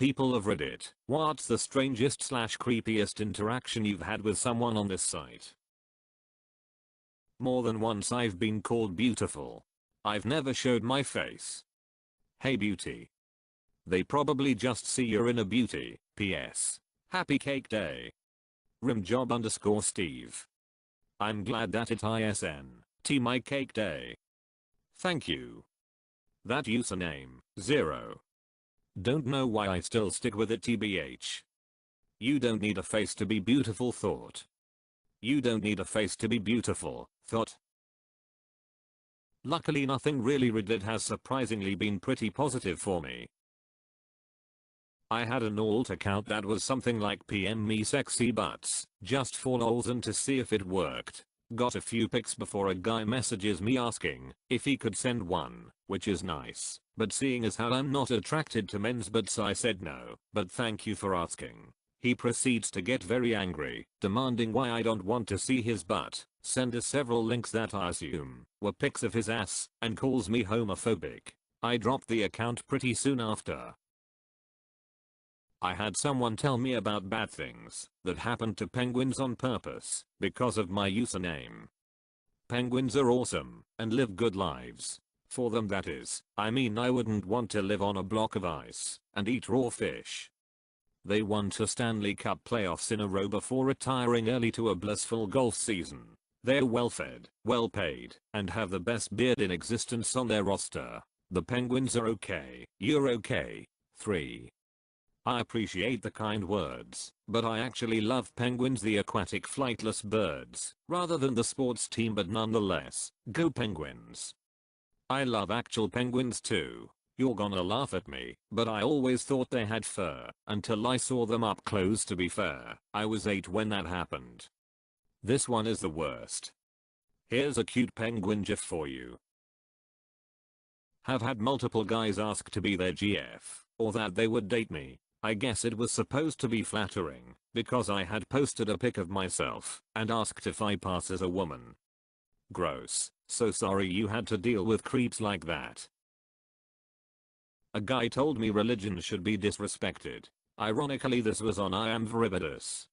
people of Reddit, what's the strangest / creepiest interaction you've had with someone on this site? More than once I've been called beautiful. I've never showed my face. Hey beauty. They probably just see you're in a beauty. PS. Happy cake day. rimjob_Steve. I'm glad that it ISN. T my cake day. Thank you. That username, 0. Don't know why I still stick with it tbh. You don't need a face to be beautiful thought. You don't need a face to be beautiful, thought. Luckily nothing really Reddit has surprisingly been pretty positive for me. I had an alt account that was something like PM me sexy butts, just for lols and to see if it worked. Got a few pics before a guy messages me asking if he could send one, which is nice, but seeing as how I'm not attracted to men's butts I said no, but thank you for asking. He proceeds to get very angry, demanding why I don't want to see his butt, send us several links that I assume were pics of his ass, and calls me homophobic. I dropped the account pretty soon after. I had someone tell me about bad things that happened to penguins on purpose because of my username. Penguins are awesome and live good lives. For them that is. I mean I wouldn't want to live on a block of ice and eat raw fish. They won 2 Stanley Cup playoffs in a row before retiring early to a blissful golf season. They're well fed, well paid, and have the best beard in existence on their roster. The Penguins are okay. You're okay. 3. I appreciate the kind words, but I actually love penguins, the aquatic flightless birds, rather than the sports team, but nonetheless, go Penguins. I love actual penguins too. You're gonna laugh at me, but I always thought they had fur, until I saw them up close. To be fair, I was 8 when that happened. This one is the worst. Here's a cute penguin gif for you. Have had multiple guys ask to be their GF, or that they would date me. I guess it was supposed to be flattering, because I had posted a pic of myself, and asked if I pass as a woman. Gross. So sorry you had to deal with creeps like that. A guy told me religion should be disrespected. Ironically this was on I Am Veribitus.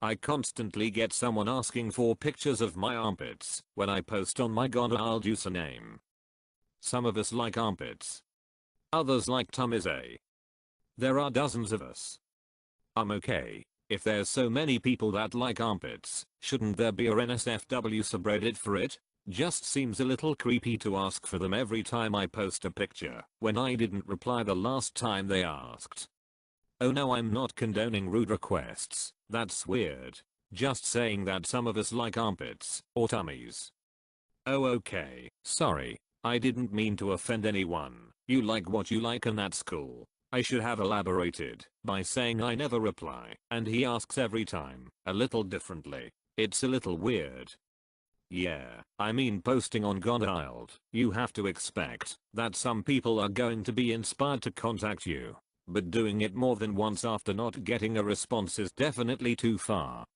I constantly get someone asking for pictures of my armpits when I post on my god-wild username. Some of us like armpits. Others like tummies. There are dozens of us. I'm okay. If there's so many people that like armpits, shouldn't there be a NSFW subreddit for it? Just seems a little creepy to ask for them every time I post a picture, when I didn't reply the last time they asked. Oh no, I'm not condoning rude requests, that's weird. Just saying that some of us like armpits, or tummies. Oh okay, sorry, I didn't mean to offend anyone. You like what you like and that's cool. I should have elaborated by saying I never reply, and he asks every time, a little differently. It's a little weird. Yeah, I mean posting on Godchild, you have to expect that some people are going to be inspired to contact you. But doing it more than once after not getting a response is definitely too far.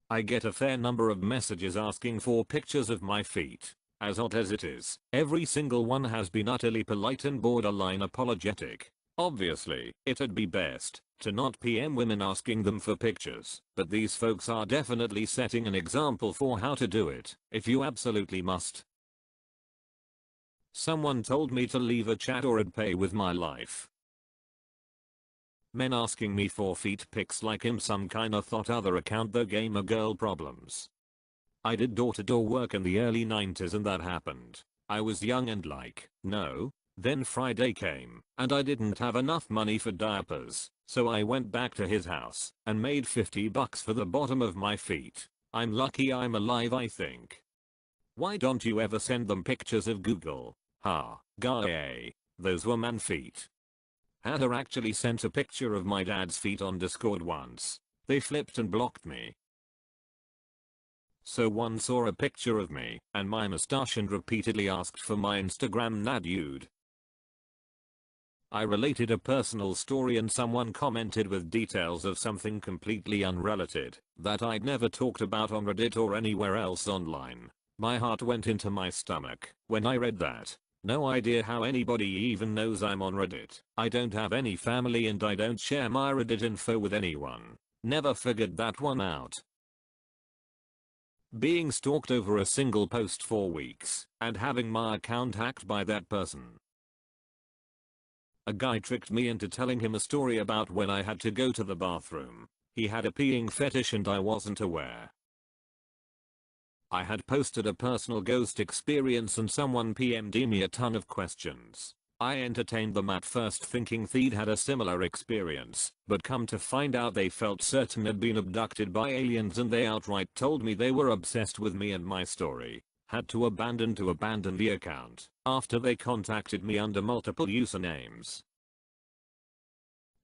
I get a fair number of messages asking for pictures of my feet. As odd as it is, every single one has been utterly polite and borderline apologetic. Obviously, it'd be best to not PM women asking them for pictures, but these folks are definitely setting an example for how to do it, if you absolutely must. Someone told me to leave a chat or I'd pay with my life. Men asking me for feet pics like I'm some kinda thought other account though gamer girl problems. I did door-to-door work in the early 90s and that happened. I was young and like, no. Then Friday came, and I didn't have enough money for diapers, so I went back to his house, and made $50 for the bottom of my feet. I'm lucky I'm alive I think. Why don't you ever send them pictures of Google? Ha, guy, those were man feet. Had her actually sent a picture of my dad's feet on Discord once. They flipped and blocked me. So one saw a picture of me and my mustache and repeatedly asked for my Instagram nude. I related a personal story and someone commented with details of something completely unrelated that I'd never talked about on Reddit or anywhere else online. My heart went into my stomach when I read that. No idea how anybody even knows I'm on Reddit. I don't have any family and I don't share my Reddit info with anyone. Never figured that one out. Being stalked over a single post for weeks and having my account hacked by that person. A guy tricked me into telling him a story about when I had to go to the bathroom. He had a peeing fetish and I wasn't aware. I had posted a personal ghost experience and someone PM'd me a ton of questions. I entertained them at first thinking they'd had a similar experience, but come to find out they felt certain had been abducted by aliens and they outright told me they were obsessed with me and my story. Had to abandon the account after they contacted me under multiple usernames.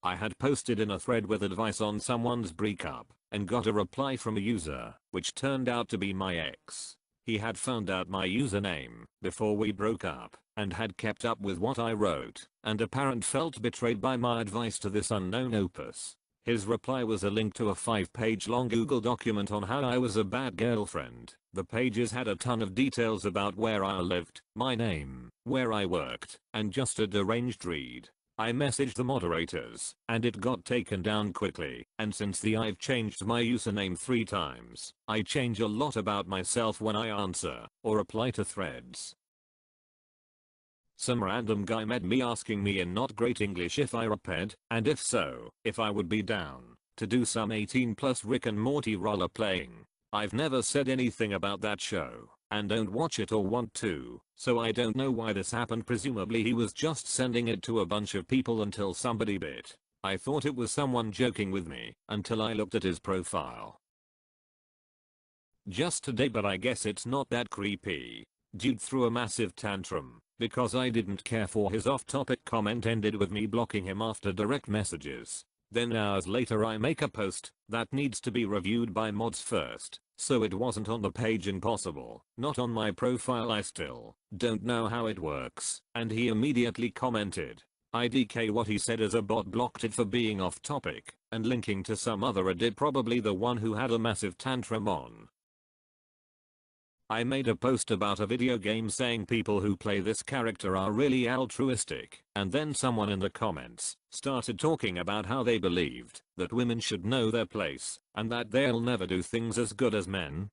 I had posted in a thread with advice on someone's breakup and got a reply from a user, which turned out to be my ex. He had found out my username before we broke up and had kept up with what I wrote and apparently felt betrayed by my advice to this unknown opus. His reply was a link to a 5-page long Google document on how I was a bad girlfriend. The pages had a ton of details about where I lived, my name, where I worked, and just a deranged read. I messaged the moderators, and it got taken down quickly, and since I've changed my username 3 times, I change a lot about myself when I answer or reply to threads. Some random guy met me asking me in not great English if I repaid, and if so, if I would be down to do some 18+ Rick and Morty role playing. I've never said anything about that show, and don't watch it or want to, so I don't know why this happened. Presumably he was just sending it to a bunch of people until somebody bit. I thought it was someone joking with me until I looked at his profile. Just today, but I guess it's not that creepy. Dude threw a massive tantrum because I didn't care for his off-topic comment, ended with me blocking him after direct messages. Then hours later I make a post that needs to be reviewed by mods first, so it wasn't on the page. Impossible. Not on my profile. I still don't know how it works. And he immediately commented, IDK. What he said is a bot blocked it for being off topic and linking to some other Reddit, probably the one who had a massive tantrum on. I made a post about a video game saying people who play this character are really altruistic, and then someone in the comments started talking about how they believed that women should know their place and that they'll never do things as good as men.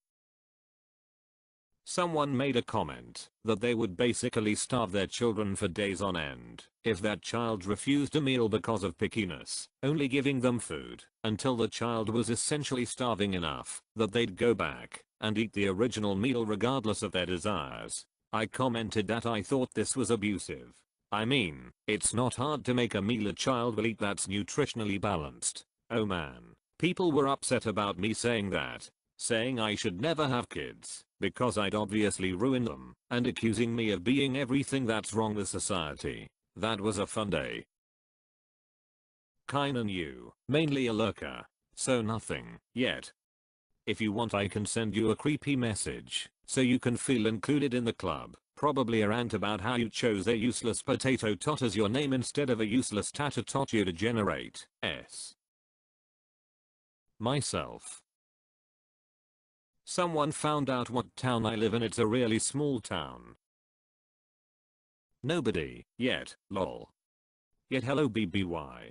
Someone made a comment that they would basically starve their children for days on end if that child refused a meal because of pickiness, only giving them food until the child was essentially starving enough that they'd go back and eat the original meal regardless of their desires. I commented that I thought this was abusive. I mean, it's not hard to make a meal a child will eat that's nutritionally balanced. Oh man, people were upset about me saying that, saying I should never have kids because I'd obviously ruin them, and accusing me of being everything that's wrong with society. That was a fun day. Kinda new, mainly a lurker, so nothing yet. If you want I can send you a creepy message so you can feel included in the club. Probably a rant about how you chose a useless potato tot as your name instead of a useless tater tot, you degenerate. Myself. Someone found out what town I live in. It's a really small town. Nobody yet, lol. Yet hello BBY.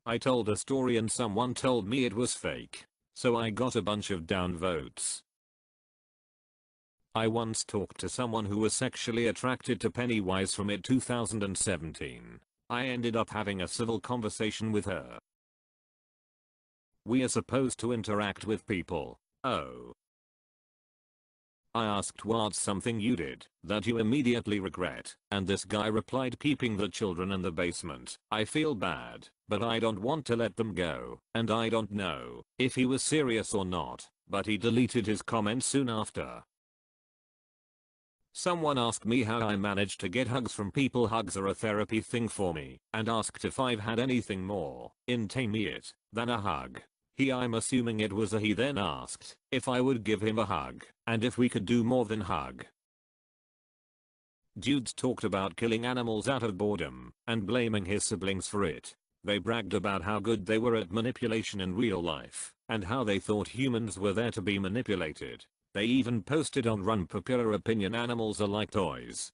I told a story and someone told me it was fake, so I got a bunch of downvotes. I once talked to someone who was sexually attracted to Pennywise from it 2017. I ended up having a civil conversation with her. We are supposed to interact with people. Oh. I asked what's something you did that you immediately regret, and this guy replied keeping the children in the basement. I feel bad, but I don't want to let them go, and I don't know if he was serious or not, but he deleted his comment soon after. Someone asked me how I managed to get hugs from people. Hugs are a therapy thing for me, and asked if I've had anything more intimate than a hug. I'm assuming it was a he, then asked if I would give him a hug and if we could do more than hug. Dudes talked about killing animals out of boredom and blaming his siblings for it. They bragged about how good they were at manipulation in real life and how they thought humans were there to be manipulated. They even posted on Run popular opinion animals are like toys.